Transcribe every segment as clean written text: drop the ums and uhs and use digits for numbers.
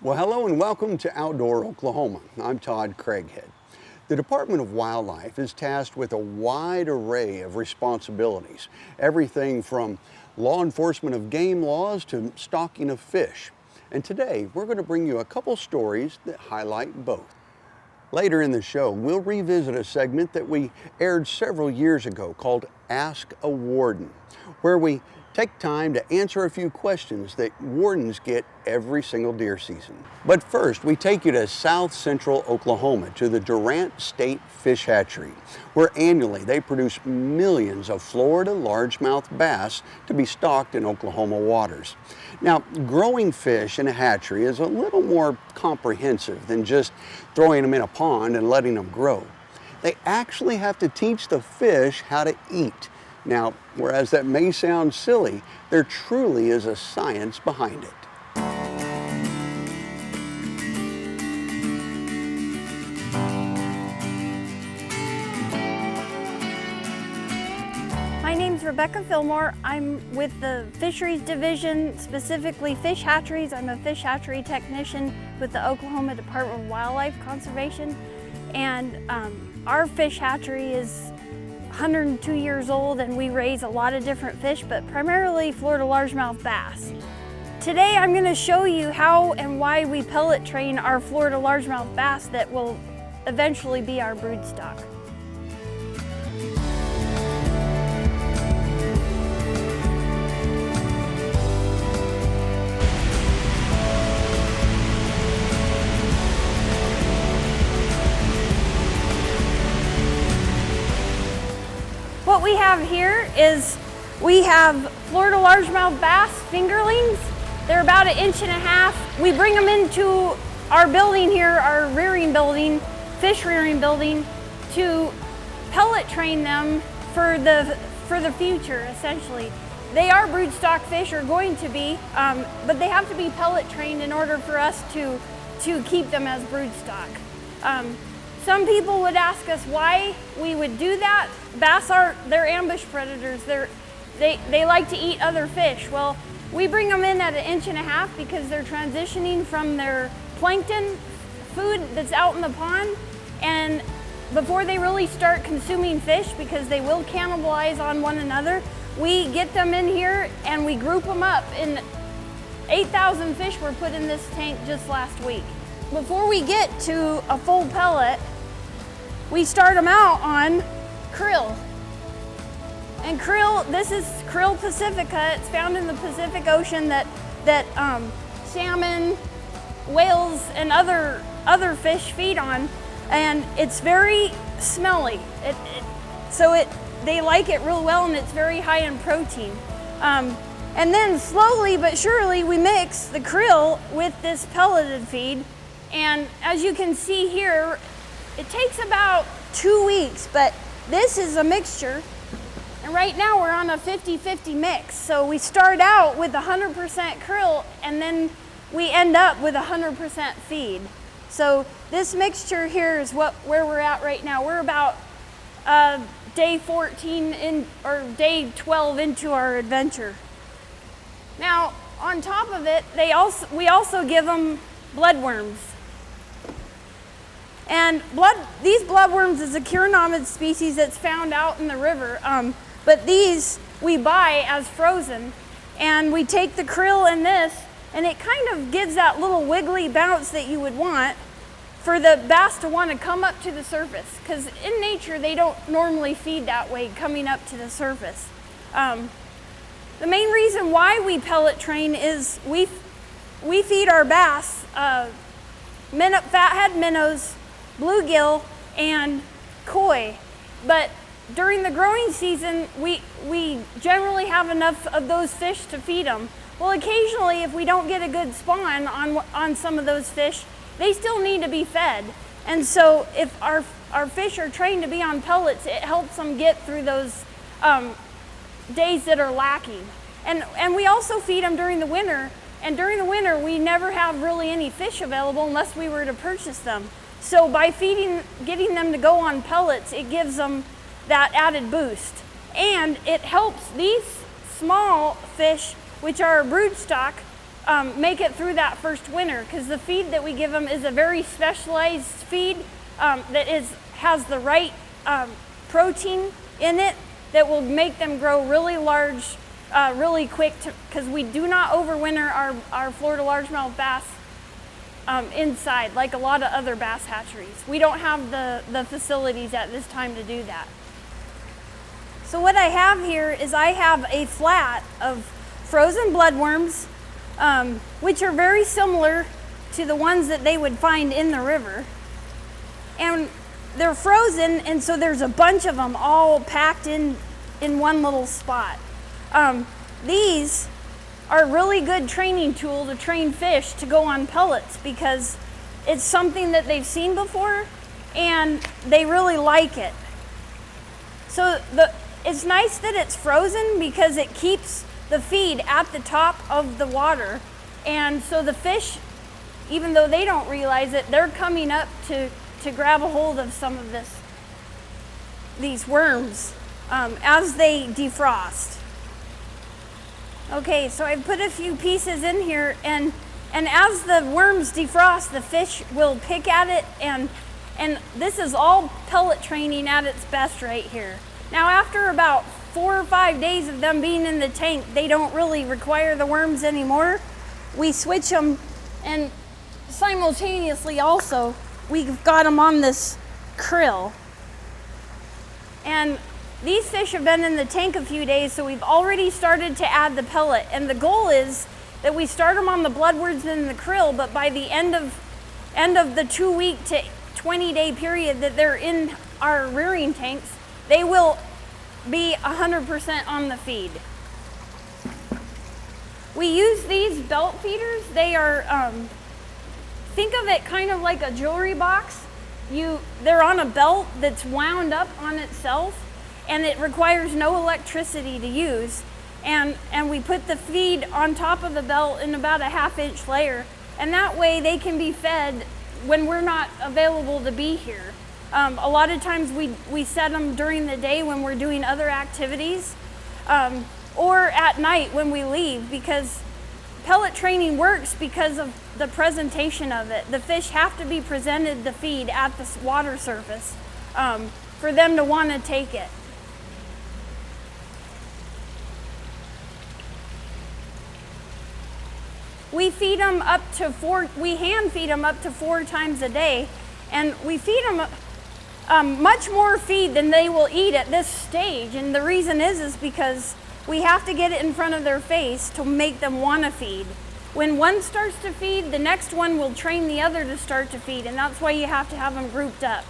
Well, hello and welcome to Outdoor Oklahoma. I'm Todd Craighead. The Department of Wildlife is tasked with a wide array of responsibilities, everything from law enforcement of game laws to stalking of fish. And today, we're going to bring you a couple stories that highlight both. Later in the show, we'll revisit a segment that we aired several years ago called Ask a Warden, where we take time to answer a few questions that wardens get every single deer season. But first, we take you to south central Oklahoma to the Durant State Fish Hatchery, where annually they produce millions of Florida largemouth bass to be stocked in Oklahoma waters. Now, growing fish in a hatchery is a little more comprehensive than just throwing them in a pond and letting them grow. They actually have to teach the fish how to eat. Now, whereas that may sound silly, there truly is a science behind it. My name's Rebecca Fillmore. I'm with the Fisheries Division, specifically fish hatcheries. I'm a fish hatchery technician with the Oklahoma Department of Wildlife Conservation. And our fish hatchery is 102 years old, and we raise a lot of different fish, but primarily Florida largemouth bass. Today I'm going to show you how and why we pellet train our Florida largemouth bass that will eventually be our brood stock. What we have here is we have Florida largemouth bass fingerlings. They're about 1.5 inches. We bring them into our building here, our rearing building, fish rearing building, to pellet train them for the future, essentially. They are broodstock fish, or going to be, but they have to be pellet trained in order for us to keep them as broodstock. Some people would ask us why we would do that. Bass they're ambush predators. They like to eat other fish. Well, we bring them in at 1.5 inches because they're transitioning from their plankton food that's out in the pond, and before they really start consuming fish, because they will cannibalize on one another, we get them in here and we group them up. And 8,000 fish were put in this tank just last week. Before we get to a full pellet, we start them out on krill. And krill, this is krill pacifica. It's found in the Pacific Ocean that salmon, whales, and other fish feed on. And it's very smelly. They like it real well, and it's very high in protein. And then slowly but surely we mix the krill with this pelleted feed. And as you can see here, it takes about 2 weeks, but this is a mixture. And right now we're on a 50-50 mix. So we start out with 100% krill, and then we end up with 100% feed. So this mixture here is where we're at right now. We're about day 14 or day 12 into our adventure. Now, on top of it, we also give them bloodworms. And these bloodworms is a chironomid species that's found out in the river. But these we buy as frozen, and we take the krill in this, and it kind of gives that little wiggly bounce that you would want for the bass to want to come up to the surface, because in nature they don't normally feed that way, coming up to the surface. The main reason why we pellet train is we feed our bass fathead minnows, bluegill, and koi. But during the growing season, we generally have enough of those fish to feed them. Well, occasionally, if we don't get a good spawn on some of those fish, they still need to be fed. And so if our fish are trained to be on pellets, it helps them get through those days that are lacking. And we also feed them during the winter. And during the winter, we never have really any fish available unless we were to purchase them. So by getting them to go on pellets, it gives them that added boost. And it helps these small fish, which are broodstock, make it through that first winter, because the feed that we give them is a very specialized feed that has the right protein in it that will make them grow really large really quick, because we do not overwinter our Florida largemouth bass inside like a lot of other bass hatcheries. We don't have the facilities at this time to do that. So what I have here is I have a flat of frozen bloodworms, which are very similar to the ones that they would find in the river. And they're frozen, and so there's a bunch of them all packed in one little spot. These are a really good training tool to train fish to go on pellets, because it's something that they've seen before and they really like it. So it's nice that it's frozen, because it keeps the feed at the top of the water, and so the fish, even though they don't realize it, they're coming up to grab a hold of some of these worms as they defrost. Okay, so I've put a few pieces in here, and as the worms defrost, the fish will pick at it, and this is all pellet training at its best right here. Now, after about 4 or 5 days of them being in the tank, they don't really require the worms anymore. We switch them, and simultaneously also, we've got them on this krill. And these fish have been in the tank a few days, so we've already started to add the pellet. And the goal is that we start them on the bloodworms and the krill, but by the end of the 2-week to 20-day period that they're in our rearing tanks, they will be 100% on the feed. We use these belt feeders. They are, think of it kind of like a jewelry box. They're on a belt that's wound up on itself, and it requires no electricity to use. And we put the feed on top of the belt in about a 1/2-inch layer, and that way they can be fed when we're not available to be here. A lot of times we set them during the day when we're doing other activities, or at night when we leave, because pellet training works because of the presentation of it. The fish have to be presented the feed at the water surface for them to want to take it. We feed them up to we hand feed them up to 4 times a day, and we feed them much more feed than they will eat at this stage. And the reason is because we have to get it in front of their face to make them want to feed. When one starts to feed, the next one will train the other to start to feed, and that's why you have to have them grouped up.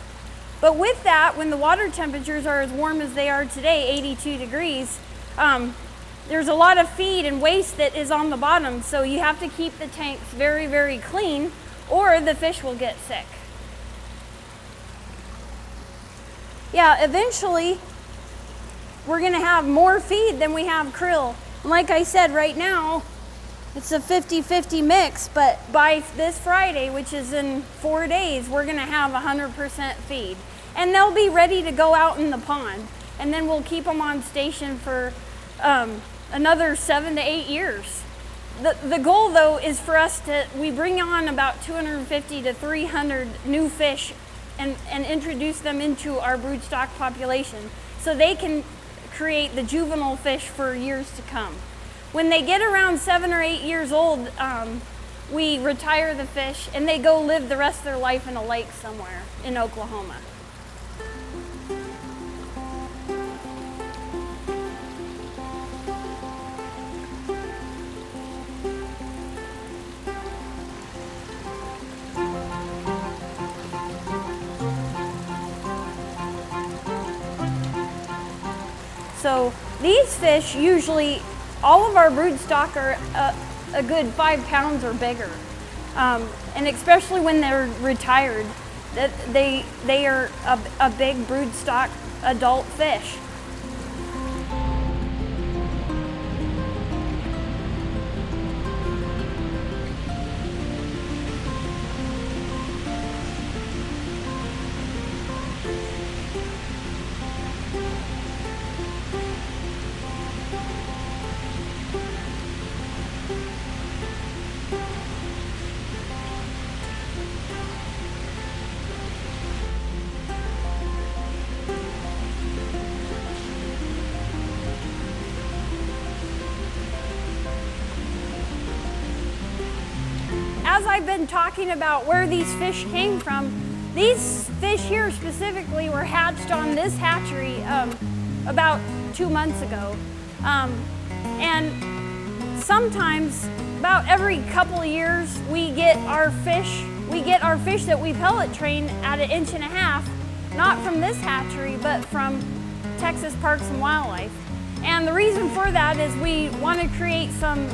But with that, when the water temperatures are as warm as they are today, 82 degrees, there's a lot of feed and waste that is on the bottom, so you have to keep the tanks very, very clean, or the fish will get sick. Yeah, eventually we're gonna have more feed than we have krill. And like I said, right now it's a 50-50 mix, but by this Friday, which is in 4 days, we're gonna have 100% feed. And they'll be ready to go out in the pond, and then we'll keep them on station for another 7 to 8 years. The goal though is for us we bring on about 250 to 300 new fish and introduce them into our broodstock population, so they can create the juvenile fish for years to come. When they get around 7 or 8 years old, we retire the fish and they go live the rest of their life in a lake somewhere in Oklahoma. So these fish, usually, all of our broodstock are a good 5 pounds or bigger. And especially when they're retired, they are a big broodstock adult fish. as I've been talking about where these fish came from, these fish here specifically were hatched on this hatchery about 2 months ago. And sometimes, about every couple of years, we get our fish that we pellet train at 1.5 inches, not from this hatchery, but from Texas Parks and Wildlife. And the reason for that is we want to create some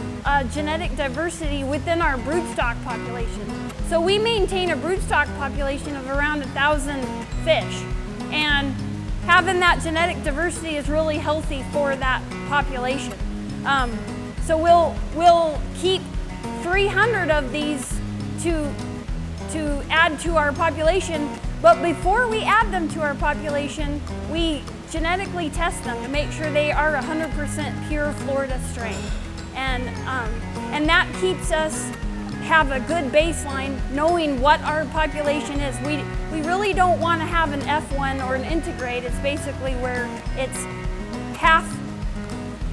genetic diversity within our broodstock population. So we maintain a broodstock population of around 1,000 fish. And having that genetic diversity is really healthy for that population. So we'll keep 300 of these to add to our population, but before we add them to our population, we genetically test them to make sure they are 100% pure Florida strain. And that keeps us have a good baseline knowing what our population is. We really don't want to have an F1 or an integrate. It's basically where it's half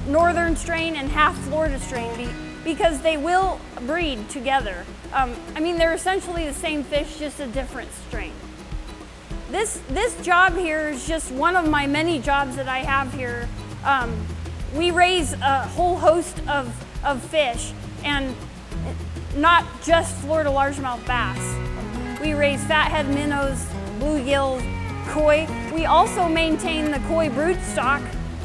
northern strain and half Florida strain because they will breed together. I mean, they're essentially the same fish, just a different strain. This job here is just one of my many jobs that I have here. We raise a whole host of fish, and not just Florida largemouth bass. We raise fathead minnows, bluegills, koi. We also maintain the koi broodstock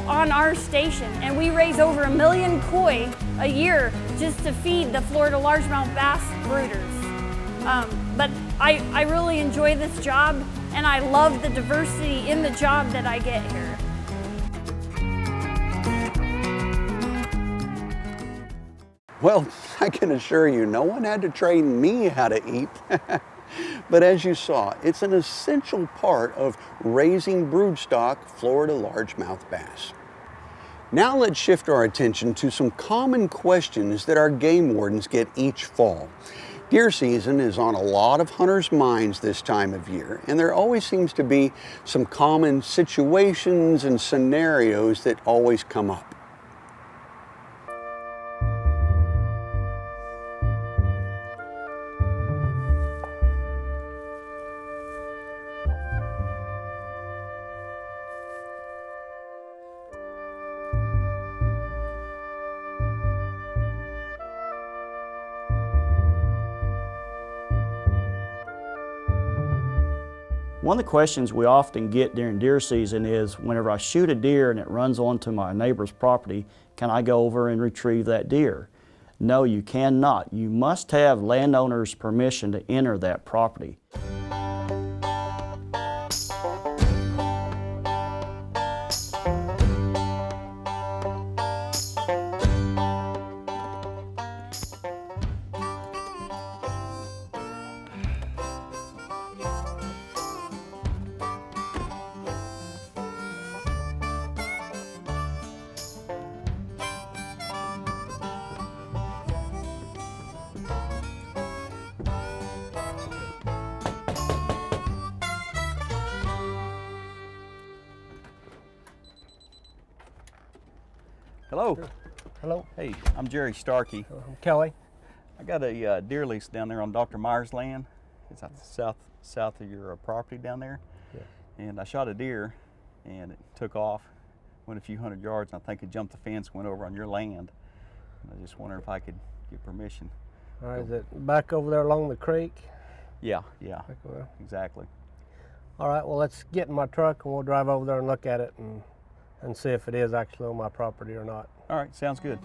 on our station, and we raise over 1 million koi a year just to feed the Florida largemouth bass brooders. But I really enjoy this job, and I love the diversity in the job that I get here. Well, I can assure you, no one had to train me how to eat. But as you saw, it's an essential part of raising broodstock Florida largemouth bass. Now let's shift our attention to some common questions that our game wardens get each fall. Deer season is on a lot of hunters' minds this time of year, and there always seems to be some common situations and scenarios that always come up. One of the questions we often get during deer season is, whenever I shoot a deer and it runs onto my neighbor's property, can I go over and retrieve that deer? No, you cannot. You must have landowner's permission to enter that property. Hello. Hello. Hey, I'm Jerry Starkey. I'm Kelly. I got a deer lease down there on Dr. Myers' land. It's out south of your property down there. Yeah. And I shot a deer, and it took off, went a few hundred yards, and I think it jumped the fence, went over on your land. And I just wondered if I could get permission. All right, is it back over there along the creek? Yeah, Back over there. exactly. All right, well, let's get in my truck and we'll drive over there and look at it and see if it is actually on my property or not. All right, sounds good.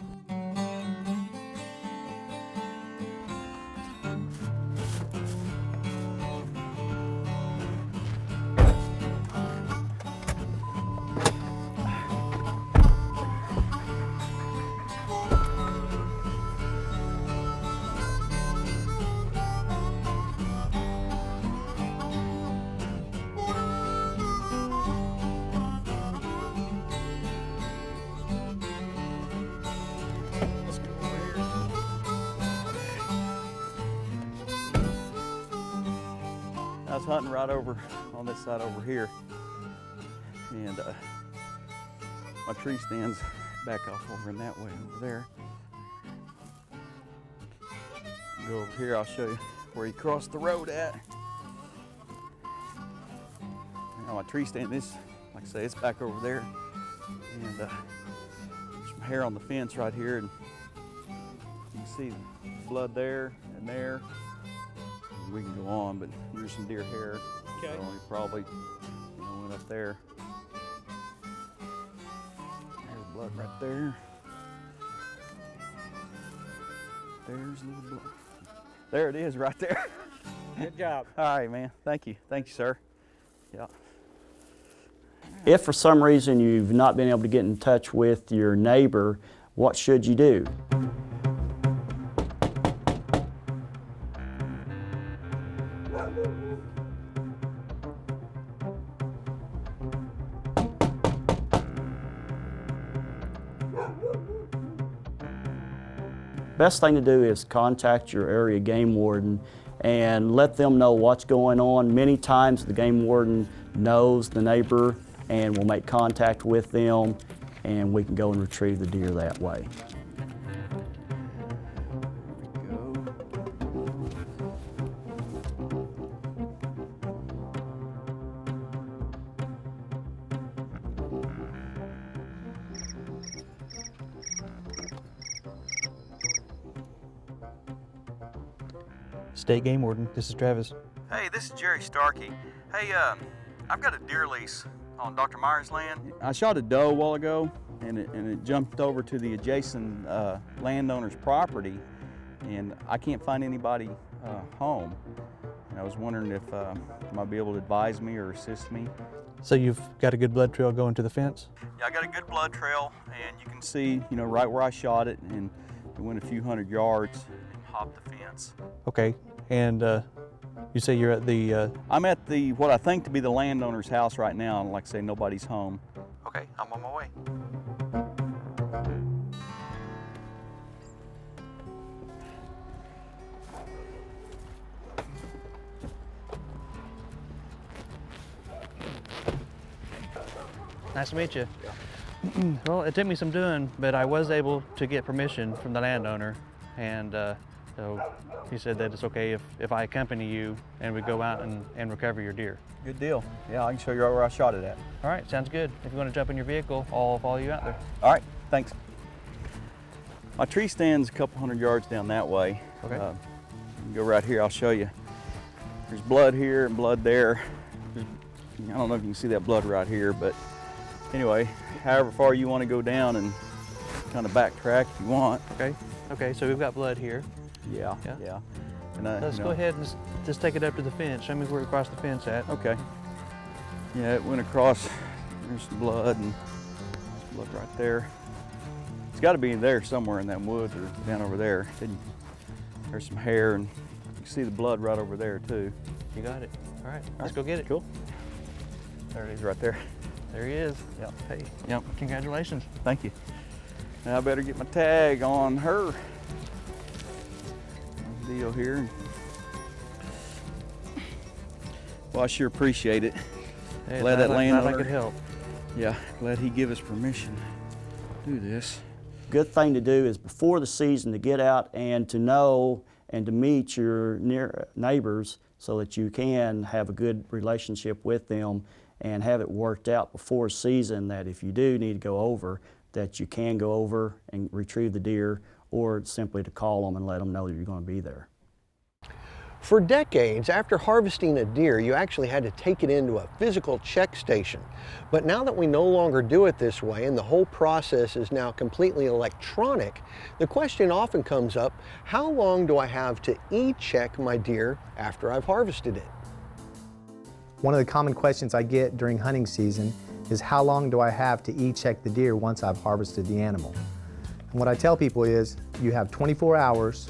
I was hunting right over on this side over here, and my tree stands back off over in that way over there. Go over here, I'll show you where he crossed the road at. Now my tree stand is, like I say, it's back over there. And there's some hair on the fence right here, and you can see the blood there and there. And we can go on, but there's some deer hair. Okay. So he probably went up there. There's blood right there. There's a little blood. There it is right there. Good job. All right, man. Thank you. Thank you, sir. Yeah. If for some reason you've not been able to get in touch with your neighbor, what should you do? Best thing to do is contact your area game warden and let them know what's going on. Many times the game warden knows the neighbor and will make contact with them, and we can go and retrieve the deer that way. State Game Warden, this is Travis. Hey, this is Jerry Starkey. Hey, I've got a deer lease on Dr. Myers' land. I shot a doe a while ago, and it jumped over to the adjacent landowner's property, and I can't find anybody home. And I was wondering if you might be able to advise me or assist me. So you've got a good blood trail going to the fence? Yeah, I got a good blood trail, and you can see, right where I shot it, and it went a few hundred yards and hopped the fence. Okay, and you say you're at the... I'm at what I think to be the landowner's house right now, and like I say, nobody's home. Okay, I'm on my way. Nice to meet you. Well, it took me some doing, but I was able to get permission from the landowner, and so he said that it's okay if I accompany you and we go out and recover your deer. Good deal. Yeah, I can show you right where I shot it at. All right, sounds good. If you want to jump in your vehicle, I'll follow you out there. All right, thanks. My tree stand's a couple hundred yards down that way. Okay. You can go right here, I'll show you. There's blood here and blood there. I don't know if you can see that blood right here, but anyway, however far you want to go down and kind of backtrack if you want. Okay, so we've got blood here. Yeah. And, Let's go ahead and just take it up to the fence. Show me where we crossed the fence at. Okay. Yeah, it went across. There's some blood and blood right there. It's got to be in there somewhere in that woods or down over there. There's some hair, and you can see the blood right over there too. You got it. All right, let's go get it. Cool. There it is right there. There he is. Yep. Hey, Yep. congratulations. Thank you. Now I better get my tag on her. Deal here. Well, I sure appreciate it. Hey, Glad that landowner. Glad I could help. Yeah, glad he gave us permission to do this. Good thing to do is before the season to get out and to know and to meet your neighbors so that you can have a good relationship with them and have it worked out before season, that if you do need to go over, that you can go over and retrieve the deer, or simply to call them and let them know that you're going to be there. For decades, after harvesting a deer, you actually had to take it into a physical check station. But now that we no longer do it this way and the whole process is now completely electronic, the question often comes up, how long do I have to e-check my deer after I've harvested it? One of the common questions I get during hunting season is how long do I have to e-check the deer once I've harvested the animal? And what I tell people is you have 24 hours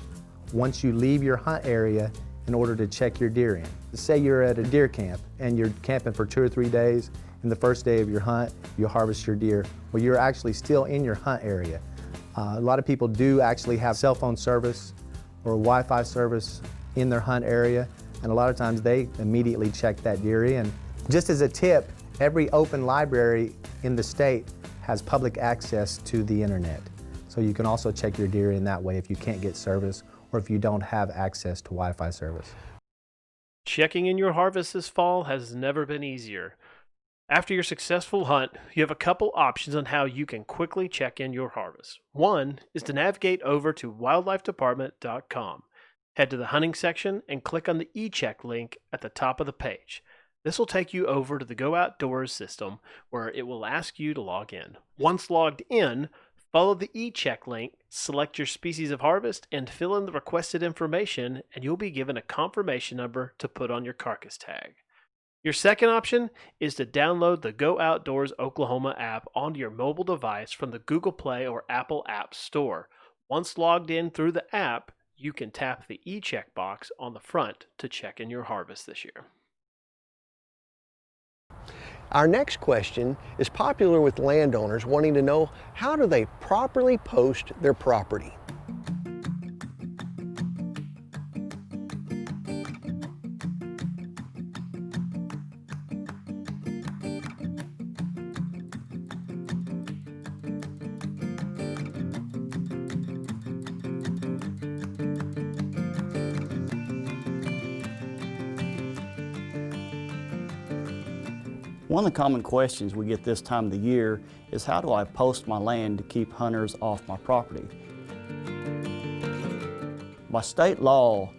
once you leave your hunt area in order to check your deer in. Say you're at a deer camp and you're camping for 2 or 3 days, and the first day of your hunt you harvest your deer. Well, you're actually still in your hunt area. A lot of people do actually have cell phone service or Wi-Fi service in their hunt area, and a lot of times they immediately check that deer in. Just as a tip, every open library in the state has public access to the internet. So you can also check your deer in that way if you can't get service or if you don't have access to Wi-Fi service. Checking in your harvest this fall has never been easier. After your successful hunt, you have a couple options on how you can quickly check in your harvest. One is to navigate over to wildlifedepartment.com. Head to the hunting section and click on the eCheck link at the top of the page. This will take you over to the Go Outdoors system where it will ask you to log in. Once logged in, follow the eCheck link, select your species of harvest, and fill in the requested information, and you'll be given a confirmation number to put on your carcass tag. Your second option is to download the Go Outdoors Oklahoma app onto your mobile device from the Google Play or Apple App Store. Once logged in through the app, you can tap the eCheck box on the front to check in your harvest this year. Our next question is popular with landowners wanting to know, how do they properly post their property? One of the common questions we get this time of the year is, how do I post my land to keep hunters off my property? By state law,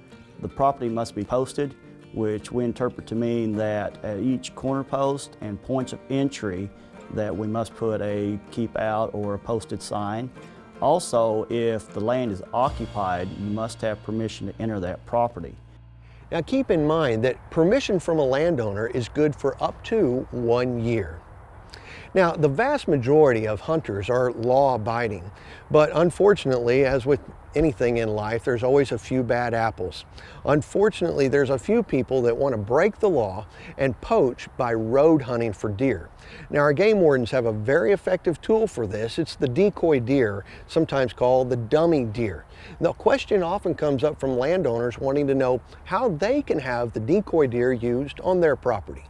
the property must be posted, which we interpret to mean that at each corner post and points of entry that we must put a keep out or a posted sign. Also, if the land is occupied, you must have permission to enter that property. Now keep in mind that permission from a landowner is good for up to 1 year. Now, the vast majority of hunters are law-abiding, but unfortunately, as with anything in life, there's always a few bad apples. Unfortunately, there's a few people that want to break the law and poach by road hunting for deer. Now, our game wardens have a very effective tool for this. It's the decoy deer, sometimes called the dummy deer. The question often comes up from landowners wanting to know how they can have the decoy deer used on their property.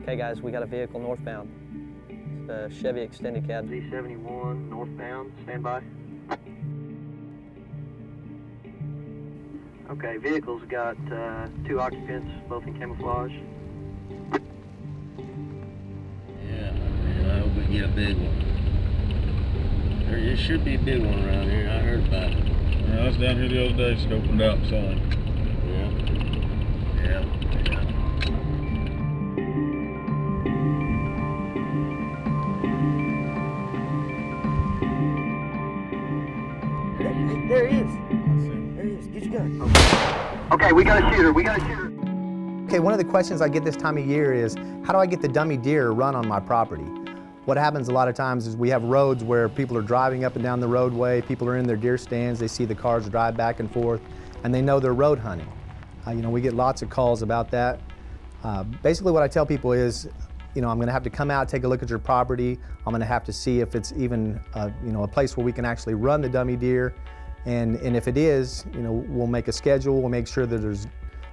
Okay guys, we got a vehicle northbound. It's a Chevy extended cab. Z71 northbound, stand by. Okay, vehicle's got 2 occupants, both in camouflage. Yeah, man, I hope we get a big one. There should be a big one around here, I heard about it. Yeah, I was down here the other day, scoping it out and saw him. Yeah. There he is. There he is. Get your gun. Okay, we got a shooter. Okay, one of the questions I get this time of year is, how do I get the dummy deer to run on my property? What happens a lot of times is we have roads where people are driving up and down the roadway, people are in their deer stands, they see the cars drive back and forth, and they know they're road hunting. We get lots of calls about that. Basically what I tell people is, I'm going to have to come out, take a look at your property. I'm going to have to see if it's even, a place where we can actually run the dummy deer. And if it is, we'll make a schedule. We'll make sure that there's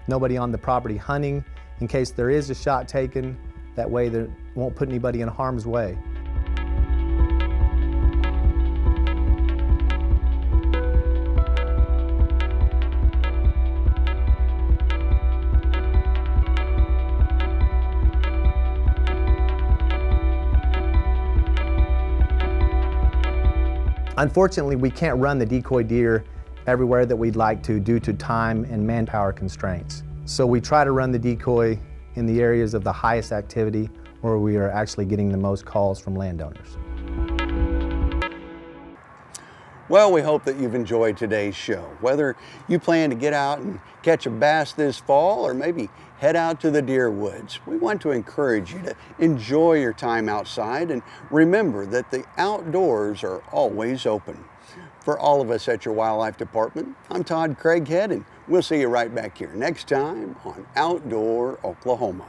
nobody on the property hunting in case there is a shot taken. That way that won't put anybody in harm's way. Unfortunately, we can't run the decoy deer everywhere that we'd like to due to time and manpower constraints. So we try to run the decoy in the areas of the highest activity where we are actually getting the most calls from landowners. Well, we hope that you've enjoyed today's show. Whether you plan to get out and catch a bass this fall or maybe head out to the deer woods, we want to encourage you to enjoy your time outside and remember that the outdoors are always open. For all of us at your Wildlife Department, I'm Todd Craighead, and we'll see you right back here next time on Outdoor Oklahoma.